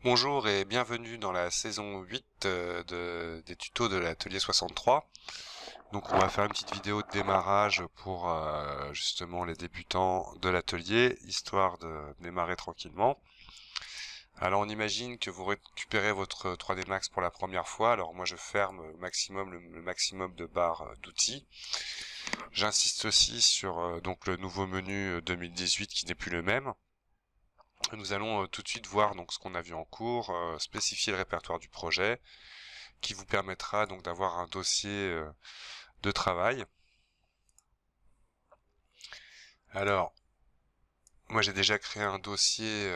Bonjour et bienvenue dans la saison 8 des tutos de l'atelier 63. Donc on va faire une petite vidéo de démarrage pour justement les débutants de l'atelier, histoire de démarrer tranquillement. Alors on imagine que vous récupérez votre 3D Max pour la première fois. Alors moi je ferme le maximum de barres d'outils. J'insiste aussi sur donc le nouveau menu 2018 qui n'est plus le même. Nous allons tout de suite voir donc ce qu'on a vu en cours, spécifier le répertoire du projet, qui vous permettra donc d'avoir un dossier de travail. Alors, moi j'ai déjà créé un dossier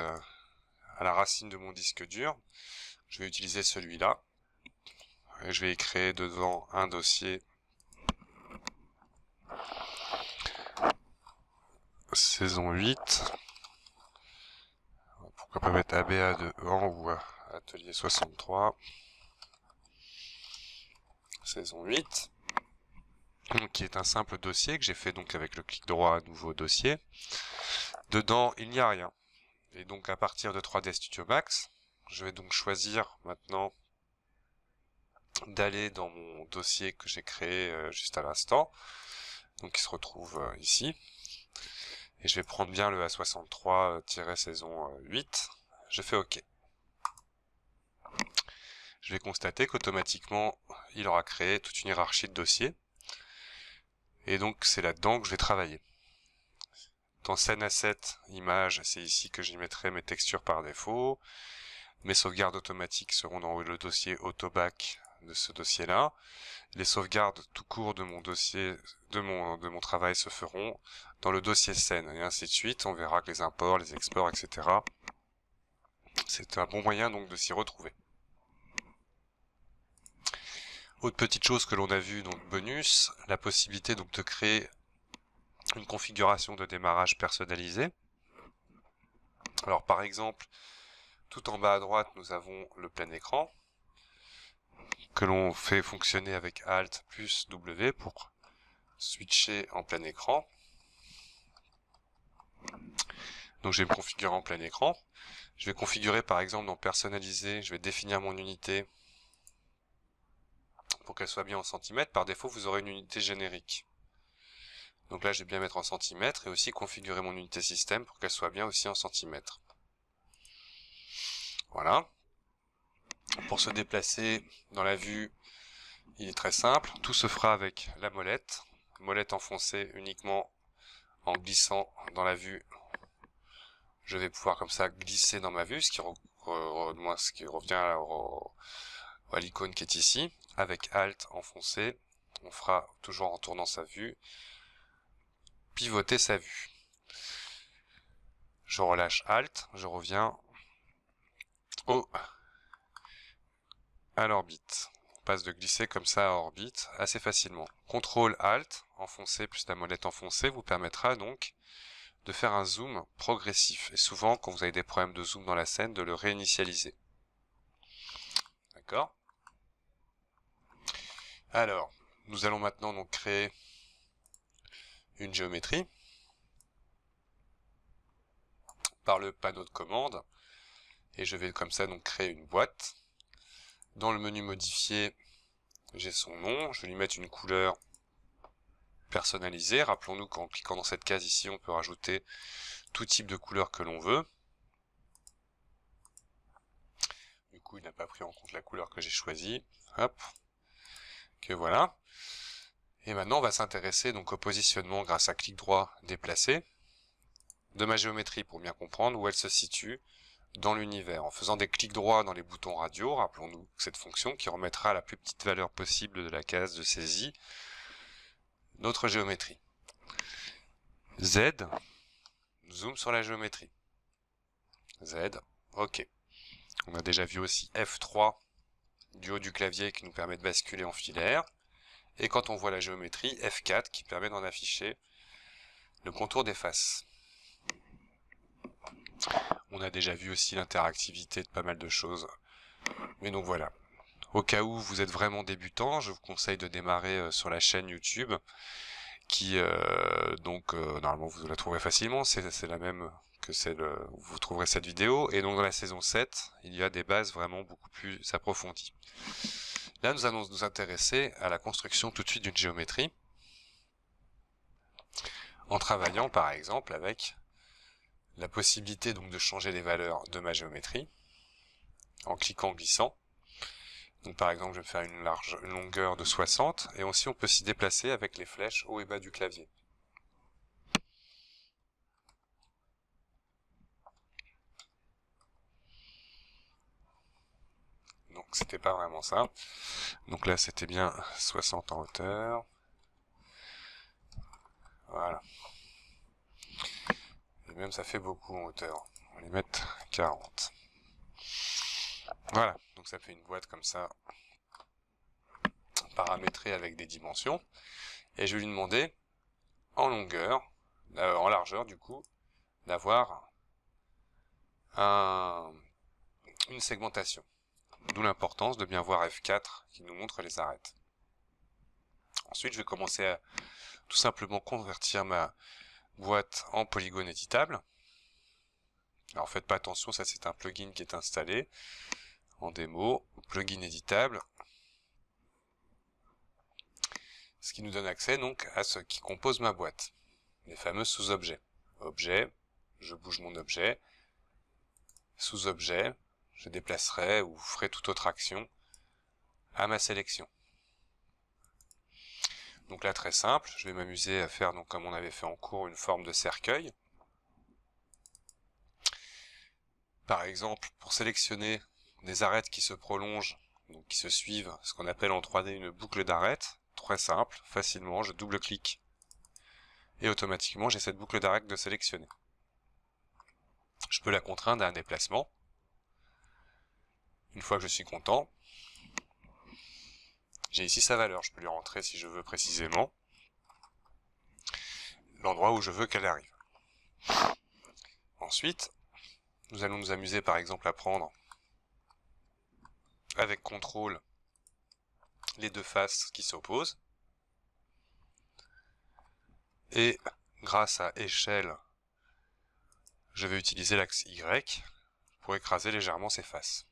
à la racine de mon disque dur. Je vais utiliser celui-là. Et je vais y créer dedans un dossier saison 8. Pourquoi pas mettre ABA de an ou atelier 63. Saison 8. Qui est un simple dossier que j'ai fait donc avec le clic droit nouveau dossier. Dedans, il n'y a rien. Et donc à partir de 3D Studio Max, je vais donc choisir maintenant d'aller dans mon dossier que j'ai créé juste à l'instant, donc qui se retrouve ici. Et je vais prendre bien le A63-saison 8. Je fais OK. Je vais constater qu'automatiquement, il aura créé toute une hiérarchie de dossiers. Et donc c'est là-dedans que je vais travailler. Dans Scène Asset, Images, c'est ici que j'y mettrai mes textures par défaut. Mes sauvegardes automatiques seront dans le dossier Autoback de ce dossier-là. Les sauvegardes tout court de mon dossier, de mon travail se feront dans le dossier scène, et ainsi de suite. On verra que les imports, les exports, etc. C'est un bon moyen donc de s'y retrouver. Autre petite chose que l'on a vu, donc bonus, la possibilité donc de créer une configuration de démarrage personnalisée. Alors par exemple, tout en bas à droite, nous avons le plein écran, que l'on fait fonctionner avec Alt plus W pour switcher en plein écran. Donc je vais me configurer en plein écran. Je vais configurer par exemple dans personnaliser, je vais définir mon unité pour qu'elle soit bien en centimètres. Par défaut, vous aurez une unité générique. Donc là, je vais bien mettre en centimètres et aussi configurer mon unité système pour qu'elle soit bien aussi en centimètres. Voilà. Pour se déplacer dans la vue, il est très simple. Tout se fera avec la molette. Molette enfoncée uniquement en glissant dans la vue. Je vais pouvoir comme ça glisser dans ma vue, ce qui revient à l'icône qui est ici. Avec Alt enfoncé, on fera toujours en tournant sa vue, pivoter sa vue. Je relâche Alt, je reviens à l'orbite. On passe de glisser comme ça à orbite assez facilement. CTRL Alt, enfoncé plus la molette enfoncée, vous permettra donc de faire un zoom progressif. Et souvent, quand vous avez des problèmes de zoom dans la scène, de le réinitialiser. D'accord ? Alors, nous allons maintenant donc créer une géométrie par le panneau de commande. Et je vais comme ça donc créer une boîte. Dans le menu modifier, j'ai son nom. Je vais lui mettre une couleur personnalisée. Rappelons-nous qu'en cliquant dans cette case ici, on peut rajouter tout type de couleur que l'on veut. Du coup, il n'a pas pris en compte la couleur que j'ai choisie. Hop. Que voilà. Et maintenant, on va s'intéresser donc au positionnement grâce à clic droit déplacer de ma géométrie pour bien comprendre où elle se situe dans l'univers. En faisant des clics droits dans les boutons radio, rappelons-nous cette fonction qui remettra à la plus petite valeur possible de la case de saisie notre géométrie. Z, zoom sur la géométrie. Z, OK. On a déjà vu aussi F3 du haut du clavier qui nous permet de basculer en filaire. Et quand on voit la géométrie, F4 qui permet d'en afficher le contour des faces. On a déjà vu aussi l'interactivité de pas mal de choses. Mais donc voilà. Au cas où vous êtes vraiment débutant, je vous conseille de démarrer sur la chaîne YouTube qui normalement vous la trouverez facilement, c'est la même que vous trouverez cette vidéo. Et donc dans la saison 7, il y a des bases vraiment beaucoup plus approfondies. Là, nous allons nous intéresser à la construction tout de suite d'une géométrie, en travaillant par exemple avec la possibilité donc de changer les valeurs de ma géométrie, en cliquant, glissant. Donc par exemple, je vais faire une longueur de 60, et aussi on peut s'y déplacer avec les flèches haut et bas du clavier. Donc c'était pas vraiment ça. Donc là c'était bien 60 en hauteur. Voilà. Et même ça fait beaucoup en hauteur. On va les mettre 40. Voilà, donc ça fait une boîte comme ça, paramétrée avec des dimensions. Et je vais lui demander, en longueur, en largeur du coup, d'avoir une segmentation. D'où l'importance de bien voir F4 qui nous montre les arêtes. Ensuite, je vais commencer à tout simplement convertir ma boîte en polygone éditable. Alors faites pas attention, ça c'est un plugin qui est installé en démo, plugin éditable, ce qui nous donne accès donc à ce qui compose ma boîte, les fameux sous-objets. Objet, je bouge mon objet, sous-objet, je déplacerai ou ferai toute autre action à ma sélection. Donc là très simple, je vais m'amuser à faire donc comme on avait fait en cours une forme de cercueil. Par exemple, pour sélectionner des arêtes qui se prolongent, donc qui se suivent, ce qu'on appelle en 3D une boucle d'arêtes, très simple, facilement, je double-clique et automatiquement j'ai cette boucle d'arêtes de sélectionner. Je peux la contraindre à un déplacement. Une fois que je suis content, j'ai ici sa valeur, je peux lui rentrer si je veux précisément l'endroit où je veux qu'elle arrive. Ensuite, nous allons nous amuser par exemple à prendre avec CTRL les deux faces qui s'opposent et grâce à échelle, je vais utiliser l'axe Y pour écraser légèrement ces faces.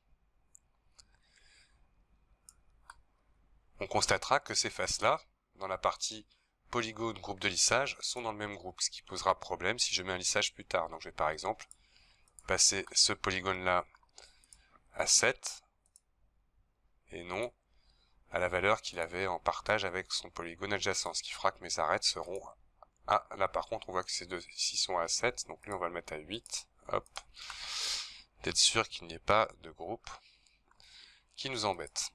On constatera que ces faces-là, dans la partie polygone groupe de lissage, sont dans le même groupe, ce qui posera problème si je mets un lissage plus tard. Donc je vais par exemple passer ce polygone-là à 7 et non à la valeur qu'il avait en partage avec son polygone adjacent, ce qui fera que mes arêtes seront à... là par contre on voit que ces deux ici sont à 7, donc lui on va le mettre à 8, hop, d'être sûr qu'il n'y ait pas de groupe qui nous embête.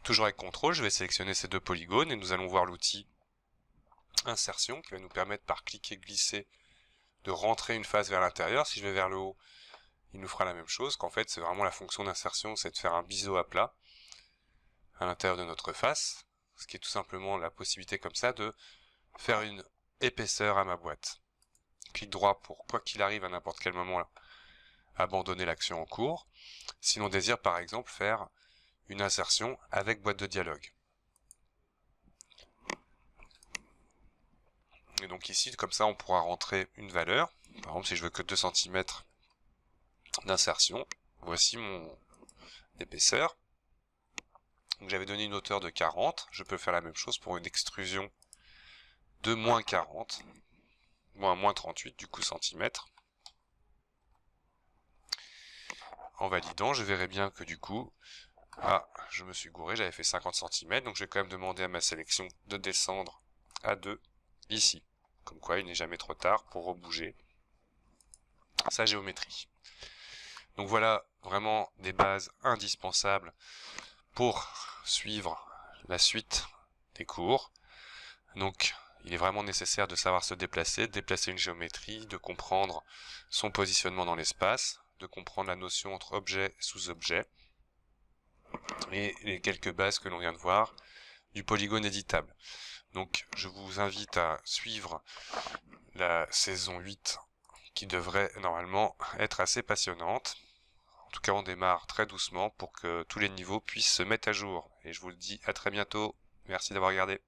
Toujours avec CTRL, je vais sélectionner ces deux polygones et nous allons voir l'outil insertion qui va nous permettre par cliquer glisser de rentrer une face vers l'intérieur. Si je vais vers le haut, il nous fera la même chose, qu'en fait c'est vraiment la fonction d'insertion, c'est de faire un biseau à plat à l'intérieur de notre face, ce qui est tout simplement la possibilité comme ça de faire une épaisseur à ma boîte. Clic droit pour, quoi qu'il arrive à n'importe quel moment, là, abandonner l'action en cours. Si l'on désire par exemple faire une insertion avec boîte de dialogue. Et donc ici, comme ça, on pourra rentrer une valeur. Par exemple, si je veux que 2 cm d'insertion, voici mon épaisseur. Donc j'avais donné une hauteur de 40, je peux faire la même chose pour une extrusion de moins 40, moins 38 du coup centimètres. En validant, je verrai bien que du coup, je me suis gouré, j'avais fait 50 cm, donc je vais quand même demander à ma sélection de descendre à 2 ici. Comme quoi, il n'est jamais trop tard pour rebouger sa géométrie. Donc voilà vraiment des bases indispensables pour suivre la suite des cours. Donc il est vraiment nécessaire de savoir se déplacer, de déplacer une géométrie, de comprendre son positionnement dans l'espace, de comprendre la notion entre objet et sous-objet, et les quelques bases que l'on vient de voir du polygone éditable. Donc je vous invite à suivre la saison 8 qui devrait normalement être assez passionnante. En tout cas, on démarre très doucement pour que tous les niveaux puissent se mettre à jour. Et je vous le dis à très bientôt. Merci d'avoir regardé.